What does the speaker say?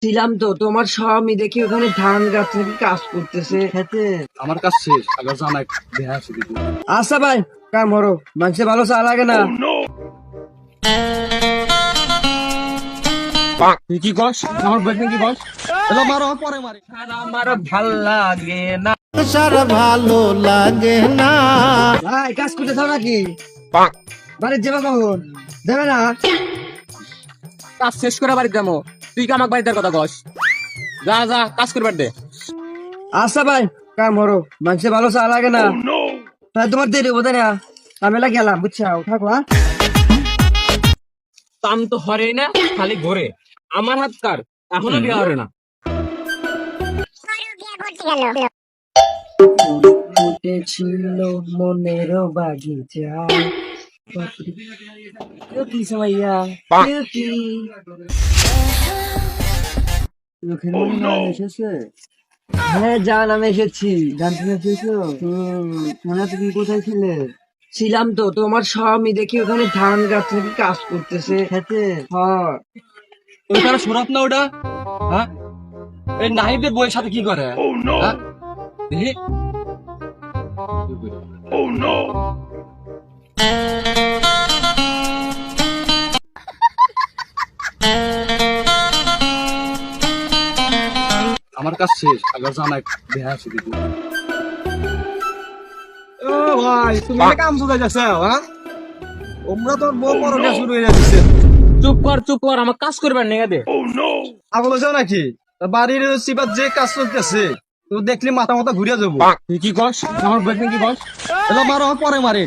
ছিলাম তো তোমার স্বামী দেখি ওখানে ধান গাছ নাকি কাজ করতেছে খেতে। আমার কাজ শেষ, আগে জানাই দেহা আছে দিদি। আচ্ছা ভাই, কাম করো, মানুষে ভালো চা লাগে না। তুই কি কস? আমার বয়ফ্রেন্ড কি কস? এলো মারো, পরে মারি। আমার ভাল লাগে না সারা ভালো লাগে না। ভাই, কাজ করতে থাও নাকি? বাড়ির যাবে কখন? যাবে না? কাজ শেষ করে বাড়ি যাবো। তুই কি আমাকে বাড়িতে কথা কস? যা যা কাজ করবার দে। আচ্ছা ভাই, কাম করো, মানুষে ভালো চা লাগে না। তাই তোমার দেরি বোধ না, আমি এলা গেলাম, বুঝছো? থাকো হ্যাঁ? কাম তো হরে না, খালি ঘোরে। আমার হাত কার এখনো বিয়ে হরে না। ফুটেছিল মনের বাগিচা। কেউ কি সময়া? কেউ কি? চোখের মনে হয় এসেছে। হ্যাঁ জান, আমি এসেছি। গান শুনে এসেছো? শোনা, তুমি কোথায় ছিলে? ছিলাম তো তোমার স্বামী দেখি ওখানে ধান গাছ নাকি কাজ করতেছে খেতে। হ্যাঁ, ওইখানে সুরাত না ওটা? হ্যাঁ, এই নাহিদের বইয়ের সাথে কি করে? হ্যাঁ? দেখি। আমার কাজ শেষ, আগে জানাই দেহা আছে দিদি। ও ভাই, তুমি এটা কাম চলে যাচ্ছ, হ্যাঁ? তোমরা তো বউ পরকে শুরু হয়ে যাচ্ছে। চুপ কর, আমার কাজ করবার নেই দে। আগল যাও নাকি? তা বাড়ির সিপাত যে কাজ চলতেছে, তো দেখলি মাথা মাথা ঘুরিয়া যাবো। তুই কি কস? আমার বয়ফ্রেন্ড কি কস? এলো মারো, পরে মারি।